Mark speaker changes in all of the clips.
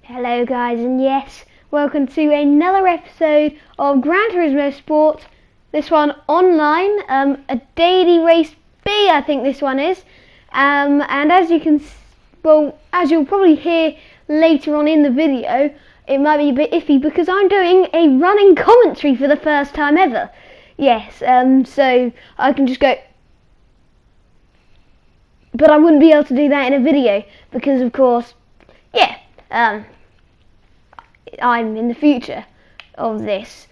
Speaker 1: Hello guys, and yes, welcome to another episode of Gran Turismo Sport. This one online, a daily race B I think this one is. And as you can, as you'll probably hear later on in the video, it might be a bit iffy because I'm doing a running commentary for the first time ever. Yes, so I can just go, but I wouldn't be able to do that in a video because of course, yeah, I'm in the future of this.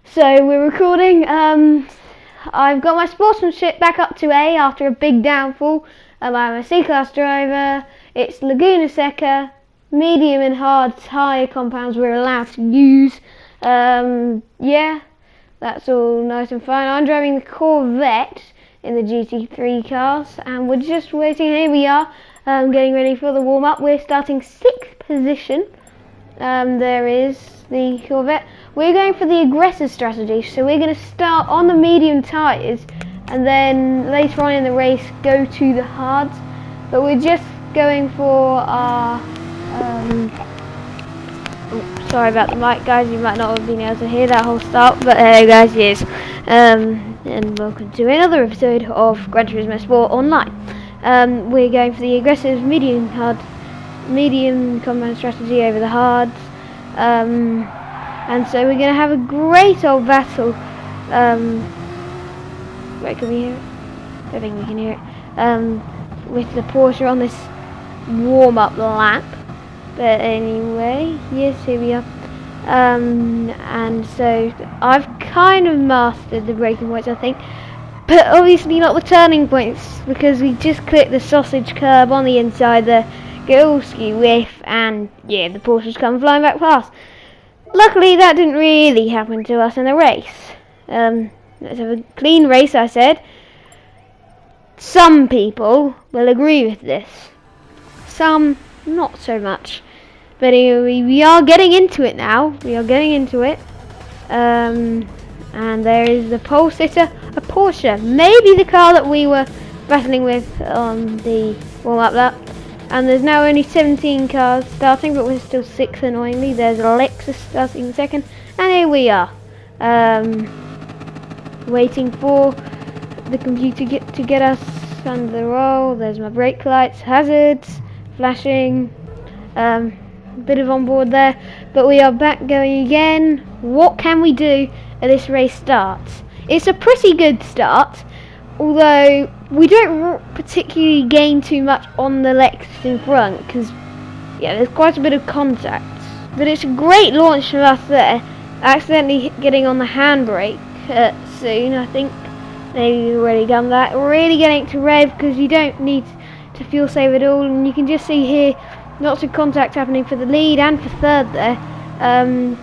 Speaker 1: So we're recording. I've got my sportsmanship back up to A after a big downfall. I'm a C-class driver. It's Laguna Seca. Medium and hard tyre compounds we're allowed to use. Yeah, that's all nice and fine. I'm driving the Corvette in the GT3 cars, and we're just waiting. Here we are, getting ready for the warm-up. We're starting 6th position. There is the Corvette. We're going for the aggressive strategy, so we're going to start on the medium tyres and then later on in the race go to the hards. But we're just going for our sorry about the mic guys, you might not have been able to hear that whole start, but hello guys, yes, and welcome to another episode of Gran Turismo Sport Online. We're going for the aggressive medium compound strategy over the hards, and so we're going to have a great old battle. Wait, can we hear it? I think we can hear it. With the Porsche on this warm-up lap. But anyway, yes, here we are. And so I've kind of mastered the braking points, I think, but obviously not the turning points because we just clipped the sausage curb on the inside there. Gilski whiff, and yeah, the Porsche's come flying back past. Luckily that didn't really happen to us in the race. Let's have a clean race, I said. Some people will agree with this, some not so much, but anyway, we are getting into it now. And there is the pole sitter, a Porsche, maybe the car that we were battling with on the warm-up lap. And there's now only 17 cars starting, but we're still 6th annoyingly. There's a Lexus starting second, and here we are, waiting for the computer to get us under the roll. There's my brake lights, hazards, flashing, bit of onboard there, but we are back going again. What can we do as this race starts? It's a pretty good start, although we don't particularly gain too much on the Lexus in front because, yeah, there's quite a bit of contact. But it's a great launch from us there. Accidentally getting on the handbrake soon, I think. Maybe we've already done that. We're really getting to rev because you don't need to fuel save at all. And you can just see here lots of contact happening for the lead and for third there.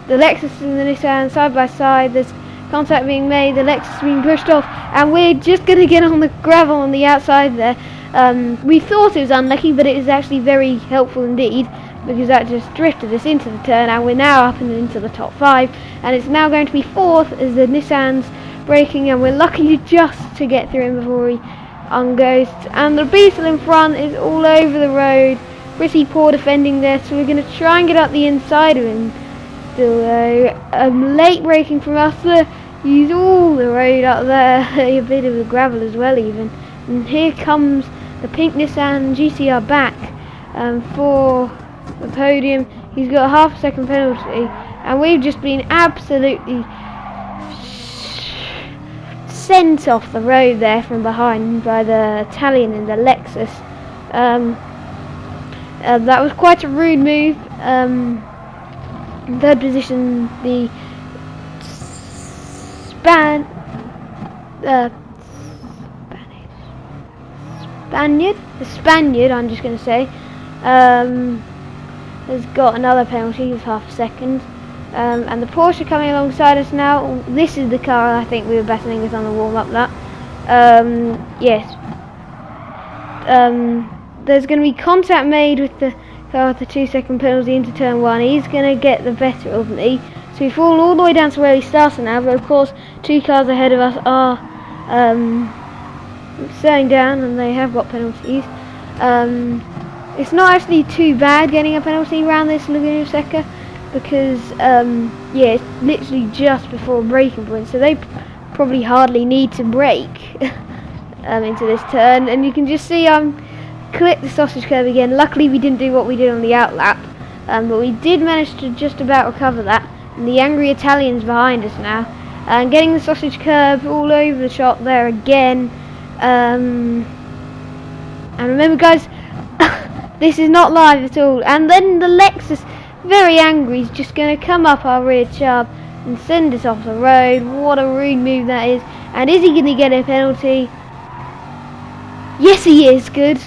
Speaker 1: The Lexus and the Nissan side by side. There's contact being made, the Lexus being pushed off, and we're just going to get on the gravel on the outside there. We thought it was unlucky, but it was actually very helpful indeed, because that just drifted us into the turn, and we're now up and into the top 5, and it's now going to be 4th as the Nissan's braking, and we're lucky just to get through him before he ungoes. And the Beetle in front is all over the road, pretty poor defending there, so we're going to try and get up the inside of him. Still late braking from us, use all the road up there, a bit of the gravel as well even. And here comes the pink Nissan GTR back for the podium. He's got a half a second penalty, and we've just been absolutely sent off the road there from behind by the Italian in the Lexus. That was quite a rude move. In third position, the Spaniard, I'm just going to say, has got another penalty of half a second. And the Porsche coming alongside us now. This is the car I think we were battling with on the warm-up lap. Yes. There's going to be contact made with the car with the 2-second penalty into turn 1. He's going to get the better of me. So we fall all the way down to where we started now, but of course 2 cars ahead of us are slowing down and they have got penalties. it's not actually too bad getting a penalty around this Laguna Seca, because yeah, it's literally just before breaking point, so they probably hardly need to brake into this turn. And you can just see click the sausage curb again. Luckily we didn't do what we did on the outlap, but we did manage to just about recover that. And the angry Italian's behind us now, and getting the sausage curb all over the shop there again. And remember guys, this is not live at all. And then the Lexus, very angry, is just going to come up our rear chub and send us off the road. What a rude move that is. And is he going to get a penalty? Yes he is. Good.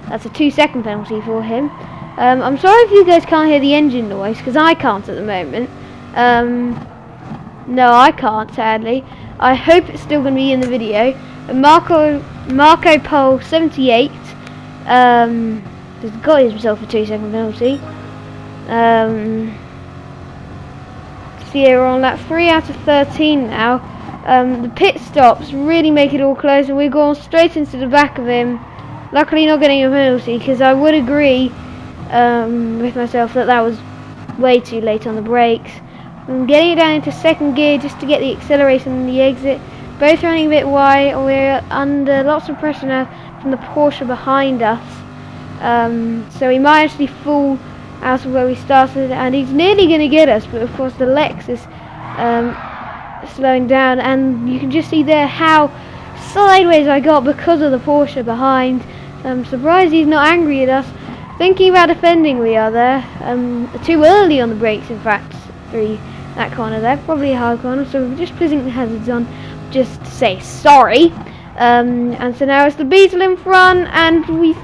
Speaker 1: That's a 2-second penalty for him. I'm sorry if you guys can't hear the engine noise, because I can't at the moment. No, I can't, sadly. I hope it's still going to be in the video. And Marco Polo 78 has got himself a 2-second penalty. So yeah, we're on lap 3 out of 13 now. The pit stops really make it all close, and we're going straight into the back of him. Luckily not getting a penalty, because I would agree with myself that was way too late on the brakes. I'm getting it down into second gear just to get the acceleration and the exit. Both running a bit wide. We're under lots of pressure now from the Porsche behind us. So we might actually fall out of where we started, and he's nearly going to get us, but of course the Lexus slowing down, and you can just see there how sideways I got because of the Porsche behind. I'm surprised he's not angry at us. Thinking about defending, we are there. Too early on the brakes, in fact, through that corner there. Probably a hard corner, so we're just putting the hazards on just to say sorry. And so now it's the Beetle in front, and we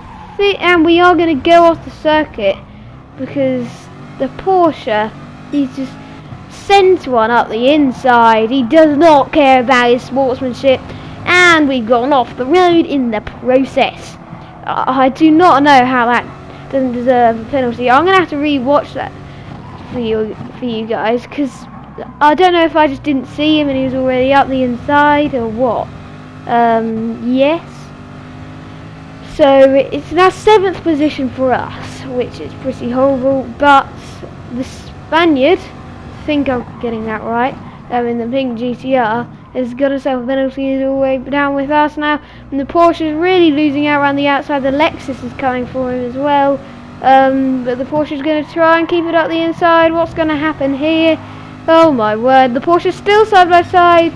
Speaker 1: are going to go off the circuit because the Porsche, he just sends one up the inside. He does not care about his sportsmanship, and we've gone off the road in the process. I do not know how that doesn't deserve a penalty. I'm going to have to re-watch that for you guys, because I don't know if I just didn't see him and he was already up the inside or what. Yes. So it's now 7th position for us, which is pretty horrible, but the Spaniard, I think I'm getting that right, in the pink GTR, has got himself a penalty. He's all the way down with us now, and the Porsche is really losing out around the outside. The Lexus is coming for him as well, but the Porsche is going to try and keep it up the inside. What's going to happen here? Oh my word, the Porsche is still side by side.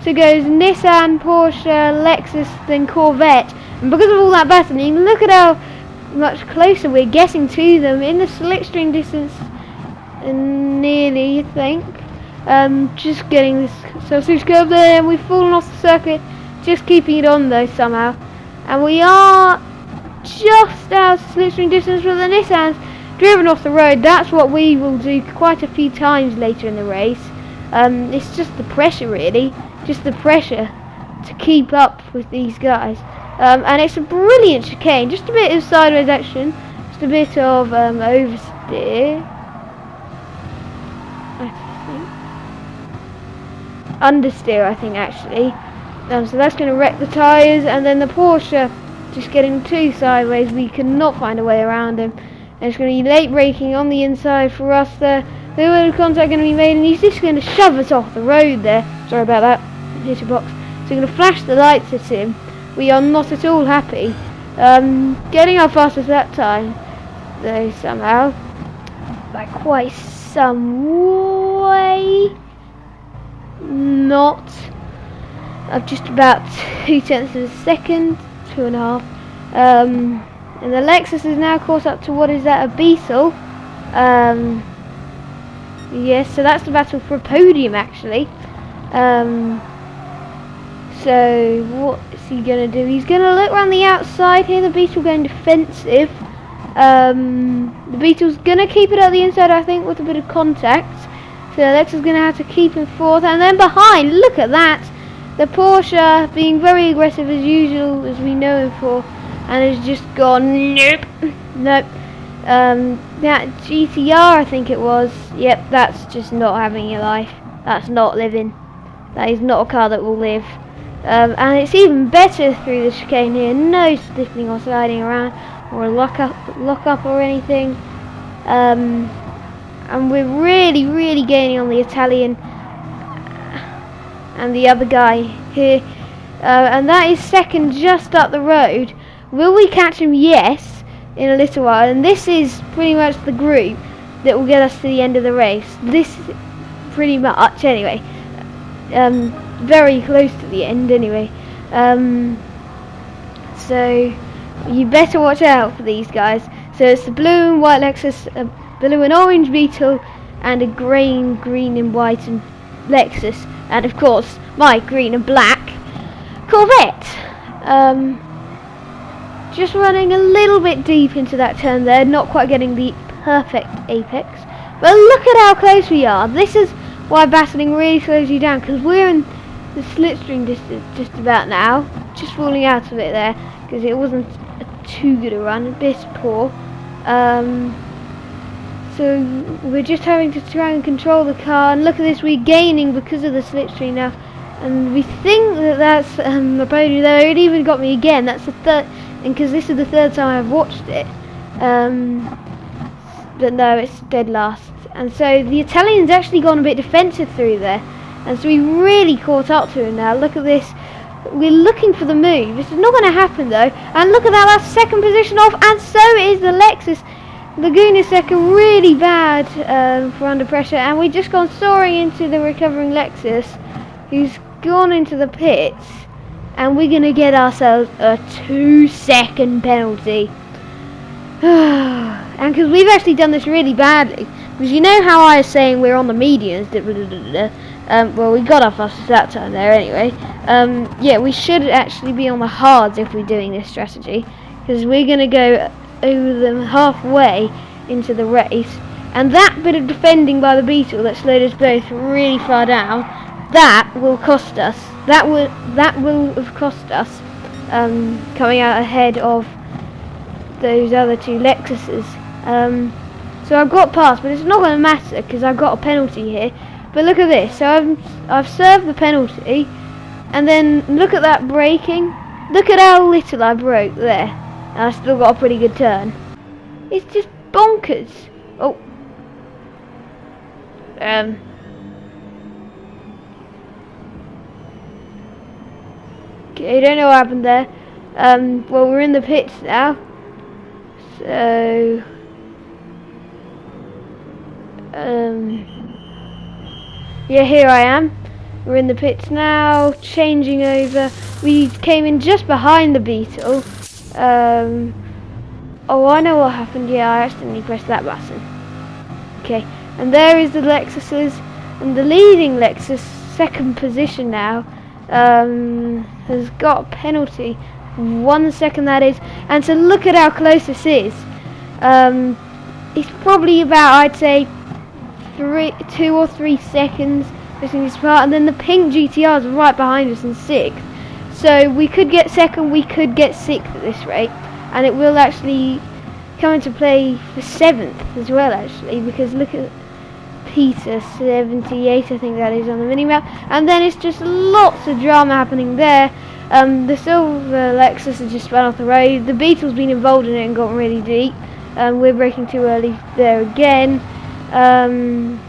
Speaker 1: So goes Nissan, Porsche, Lexus, then Corvette. And because of all that battling, look at how much closer we're getting to them in the slipstream distance. Nearly, I think. Just getting this sausage curve there, and we've fallen off the circuit. Just keeping it on though somehow. And we are just out of slipstream distance from the Nissans. Driven off the road. That's what we will do quite a few times later in the race. It's just the pressure really. Just the pressure to keep up with these guys. And it's a brilliant chicane. Just a bit of sideways action. Just a bit of oversteer. I think. Understeer, I think, actually. So that's going to wreck the tyres. And then the Porsche just getting too sideways. We cannot find a way around him. And it's going to be late braking on the inside for us there. No way of contact going to be made. And he's just going to shove us off the road there. Sorry about that. Hit a box. So we're going to flash the lights at him. We are not at all happy. Getting our fastest that time, though, somehow, by quite some way. Not. Of just about 0.2 of a second, 2.5. And the Lexus is now caught up to what is that, a Beetle. Yes, so that's the battle for a podium actually. So what is he going to do? He's going to look around the outside here. The Beetle going defensive. The Beetle's going to keep it at the inside, I think, with a bit of contact. So Lex is going to have to keep him fourth. And then behind, look at that. The Porsche being very aggressive as usual, as we know him for. And has just gone, nope. That GTR, I think it was. Yep, that's just not having a life. That's not living. That is not a car that will live. And it's even better through the chicane here. No stiffening or sliding around. or a lock up or anything. And we're really gaining on the Italian and the other guy here. And that is second just up the road. Will we catch him? Yes, in a little while. And this is pretty much the group that will get us to the end of the race. This pretty much, anyway. Very close to the end, anyway. So you better watch out for these guys. So it's the blue and white Lexus, a blue and orange Beetle, and a green and white and Lexus, and of course my green and black Corvette. Just running a little bit deep into that turn there, not quite getting the perfect apex, but look at how close we are. This is why battling really slows you down, because we're in the slipstream distance just about now, just falling out of it there because it wasn't too good a run, a bit poor. So we're just having to try and control the car, and look at this, we're gaining because of the slipstream now, and we think that that's a podium there. It even got me again. That's the third, and because this is the third time I've watched it, but no, it's dead last. And so the Italian's actually gone a bit defensive through there, and so we really caught up to him now. Look at this, we're looking for the move. This is not going to happen though, and look at that, that's second position off, and so is the Lexus. Laguna second, really bad for under pressure, and we've just gone soaring into the recovering Lexus, who's gone into the pits, and we're going to get ourselves a 2-second penalty. And because we've actually done this really badly, because you know how I was saying we're on the medians, well, we got off fastest that time there anyway. Yeah, we should actually be on the hards if we're doing this strategy, because we're going to go over them halfway into the race, and that bit of defending by the Beetle that slowed us both really far down, that will cost us. That will have cost us coming out ahead of those other two Lexuses. So I've got past, but it's not going to matter because I've got a penalty here. But look at this. So I've served the penalty, and then look at that braking. Look at how little I broke there. And I still got a pretty good turn. It's just bonkers. Oh. Okay, don't know what happened there. Well, we're in the pits now. So yeah, here I am. We're in the pits now, changing over. We came in just behind the Beetle. Oh, I know what happened. Yeah, I accidentally pressed that button. Okay, and there is the Lexuses, and the leading Lexus, second position now, has got a penalty. 1 second that is, and so look at how close this is. It's probably about, I'd say, 2 or 3 seconds between this part, and then the pink GTR is right behind us in 6th. So we could get second, we could get 6th at this rate, and it will actually come into play for 7th as well, actually, because look at Peter 78, I think that is on the minimap, and then it's just lots of drama happening there. The silver Lexus has just spun off the road. The Beetle's been involved in it and gotten really deep. We're braking too early there again. And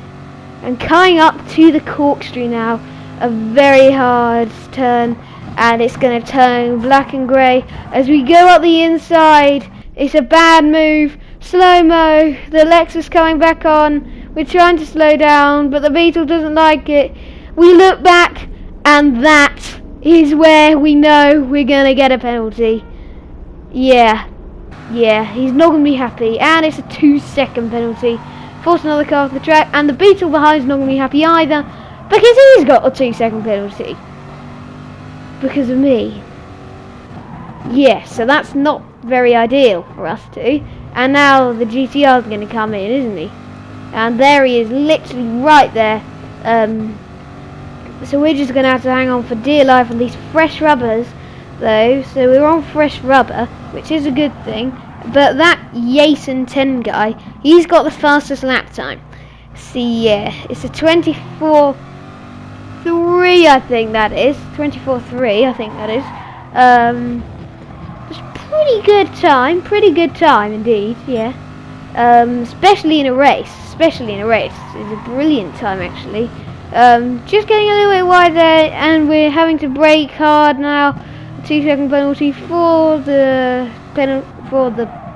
Speaker 1: coming up to the corkscrew now, a very hard turn, and it's going to turn black and grey as we go up the inside. It's a bad move. Slow-mo, the Lexus coming back on. We're trying to slow down, but the Beetle doesn't like it. We look back, and that is where we know we're going to get a penalty. Yeah, he's not going to be happy, and it's a 2-second penalty. Force another car off the track, and the Beetle behind's not going to be happy either, because he's got a 2-second penalty. Because of me. Yeah, so that's not very ideal for us two. And now the GTR is going to come in, isn't he? And there he is, literally right there. So we're just going to have to hang on for dear life on these fresh rubbers, though. So we're on fresh rubber, which is a good thing. But that Yason 10 guy, he's got the fastest lap time. See, yeah, it's a 24.3, I think that is. 24.3, I think that is. Just pretty good time indeed, yeah. Especially in a race, it's a brilliant time actually. Just getting a little bit wide there, and we're having to brake hard now. 2-second penalty for the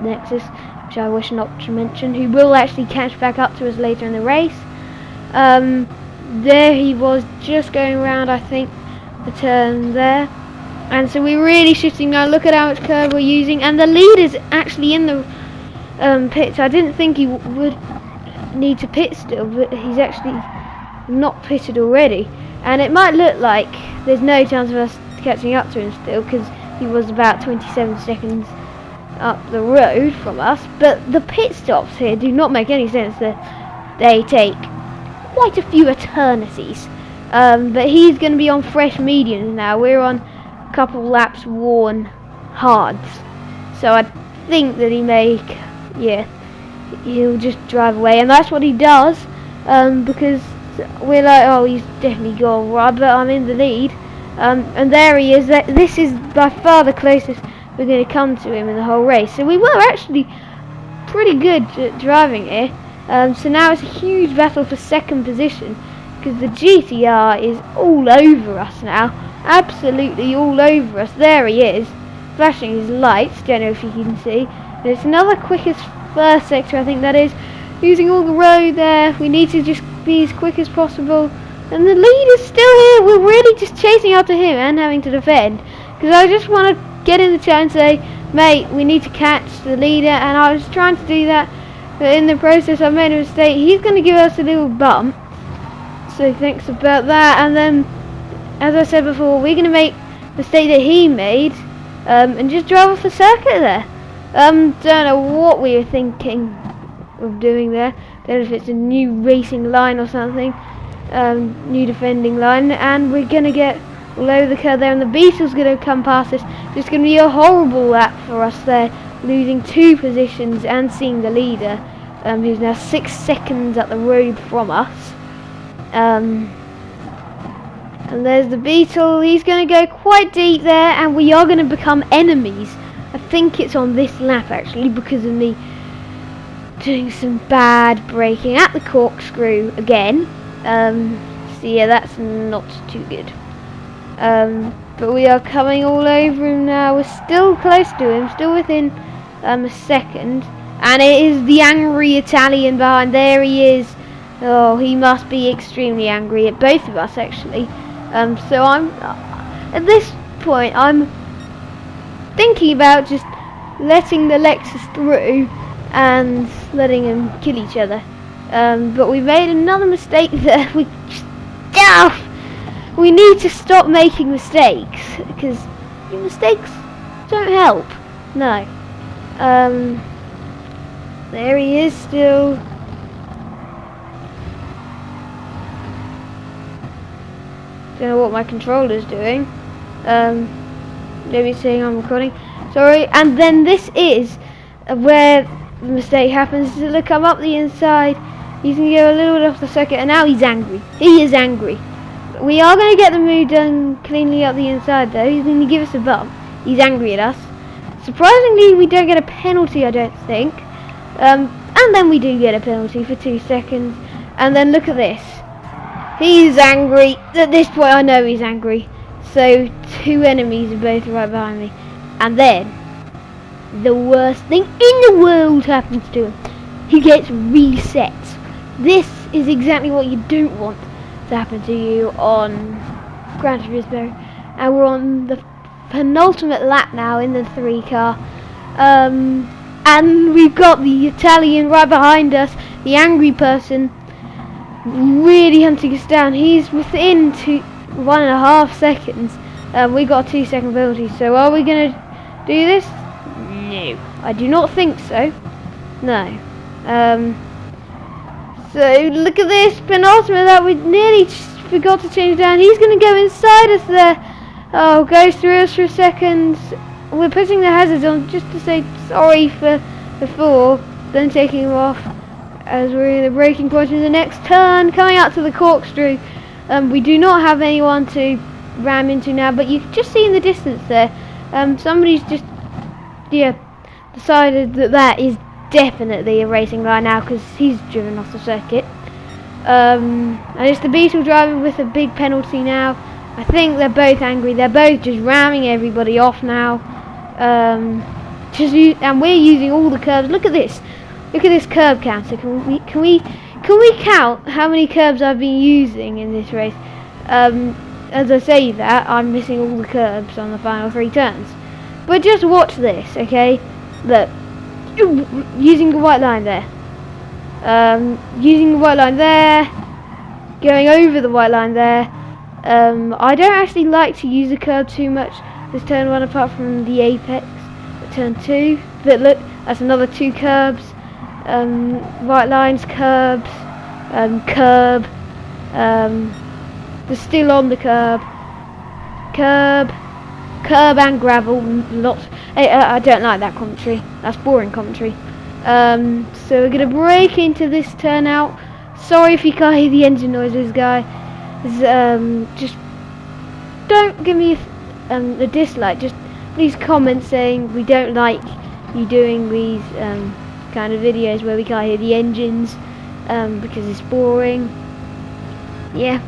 Speaker 1: Nexus, which I wish not to mention, who will actually catch back up to us later in the race. There he was, just going around, I think, the turn there. And so we're really shifting now. Look at how much curve we're using, and the leader's actually in the pits. I didn't think he would need to pit still, but he's actually not pitted already. And it might look like there's no chance of us catching up to him still, because he was about 27 seconds up the road from us. But the pit stops here do not make any sense. They take quite a few eternities. But he's going to be on fresh mediums now. We're on a couple laps worn hards. So I think that he'll just drive away, and that's what he does. Because we're like, oh, he's definitely gone right, but I'm in the lead. And there he is. This is by far the closest we're going to come to him in the whole race. So we were actually pretty good at driving here. So now it's a huge battle for second position, because the GTR is all over us now. Absolutely all over us. There he is, flashing his lights. Don't know if you can see. There's another quickest first sector, I think that is. Using all the road there. We need to just be as quick as possible. And the lead is still here. We're really just chasing after him and having to defend. Because I just want to get in the chat and say, mate, we need to catch the leader. And I was trying to do that, but in the process I made a mistake. He's going to give us a little bump. So thanks about that. And then, as I said before, we're going to make the mistake that he made. And just drive off the circuit there. Don't know what we were thinking of doing there. Don't know if it's a new racing line or something. New defending line, and we're gonna get all over the curve there, and the Beetle's gonna come past us. It's gonna be a horrible lap for us there, losing 2 positions and seeing the leader, who's now 6 seconds up the road from us. And there's the Beetle. He's gonna go quite deep there, and we are gonna become enemies. I think it's on this lap actually, because of me doing some bad braking at the corkscrew again. So yeah, that's not too good. But we are coming all over him now. We're still close to him, still within a second. And it is the angry Italian behind. There he is. Oh, he must be extremely angry at both of us actually. So I'm at this point I'm thinking about just letting the Lexus through and letting them kill each other. But we made another mistake there. We need to stop making mistakes, because your mistakes don't help. No. There he is still. Don't know what my controller's doing. Maybe saying I'm recording. Sorry. And then this is where the mistake happens. Look, I'm up the inside. He's going to go a little bit off the circuit, and now he's angry. He is angry. We are going to get the move done cleanly up the inside though. He's going to give us a bump. He's angry at us. Surprisingly, we don't get a penalty, I don't think. And then we do get a penalty for 2 seconds. And then look at this. He's angry. At this point I know he's angry. So 2 enemies are both right behind me. And then the worst thing in the world happens to him. He gets reset. This is exactly what you don't want to happen to you on Gran Turismo. And we're on the penultimate lap now in the 3 car. And we've got the Italian right behind us, the angry person, really hunting us down. He's within 1.5 seconds. We got a 2-second penalty. So are we going to do this? No, I do not think so. No. So look at this penultimate that we nearly forgot to change down. He's going to go inside us there. Oh, goes through us for a second. We're putting the hazards on just to say sorry for before, then taking him off as we're in the braking point in the next turn, coming out to the corkscrew. We do not have anyone to ram into now, but you can just see in the distance there, somebody's just yeah, decided that that is definitely a racing line now because he's driven off the circuit. And it's the Beetle driving with a big penalty now. I think they're both angry. They're both just ramming everybody off now. And we're using all the curbs. Look at this. Look at this curb counter. Can we count how many curbs I've been using in this race? As I say that, I'm missing all the curbs on the final 3 turns. But just watch this, okay? Look, using the white line there. Using the white line there. Going over the white line there. I don't actually like to use the curb too much this turn 1 apart from the apex at turn 2. But look, that's another 2 curbs. White lines, curbs, curb. They're still on the curb. Curb and gravel. Lots. I don't like that commentary. That's boring commentary. So we're gonna break into this turnout. Sorry if you can't hear the engine noises, guys. Just don't give me a dislike. Just please comment saying we don't like you doing these kind of videos where we can't hear the engines because it's boring. Yeah.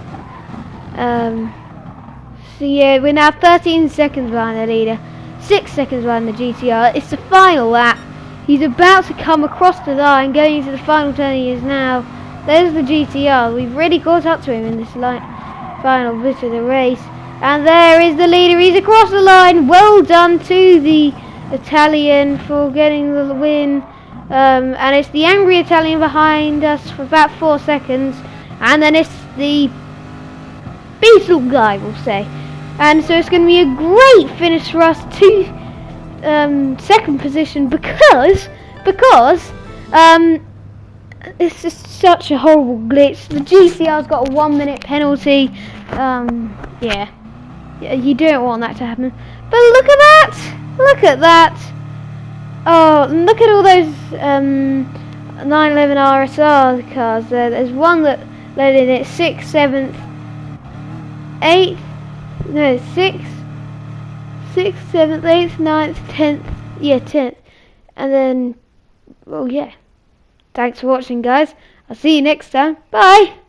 Speaker 1: So yeah, we're now 13 seconds behind the leader, 6 seconds behind the GTR. It's the final lap. He's about to come across the line, going into the final turn. He is now. There's the GTR. We've really caught up to him in this final bit of the race. And there is the leader. He's across the line. Well done to the Italian for getting the win. And it's the angry Italian behind us for about 4 seconds. And then it's the Beetle guy, we'll say. And so it's going to be a great finish for us to second position because it's just such a horrible glitch. The GCR's got a 1 minute penalty. Yeah, you don't want that to happen. But look at that! Look at that! Oh, look at all those 911 RSR cars there. There's one that led in it 6th, 7th, 8th. No, 6th, 7th, 8th, 9th, 10th. Yeah, 10th. And then, well, yeah. Thanks for watching, guys. I'll see you next time. Bye!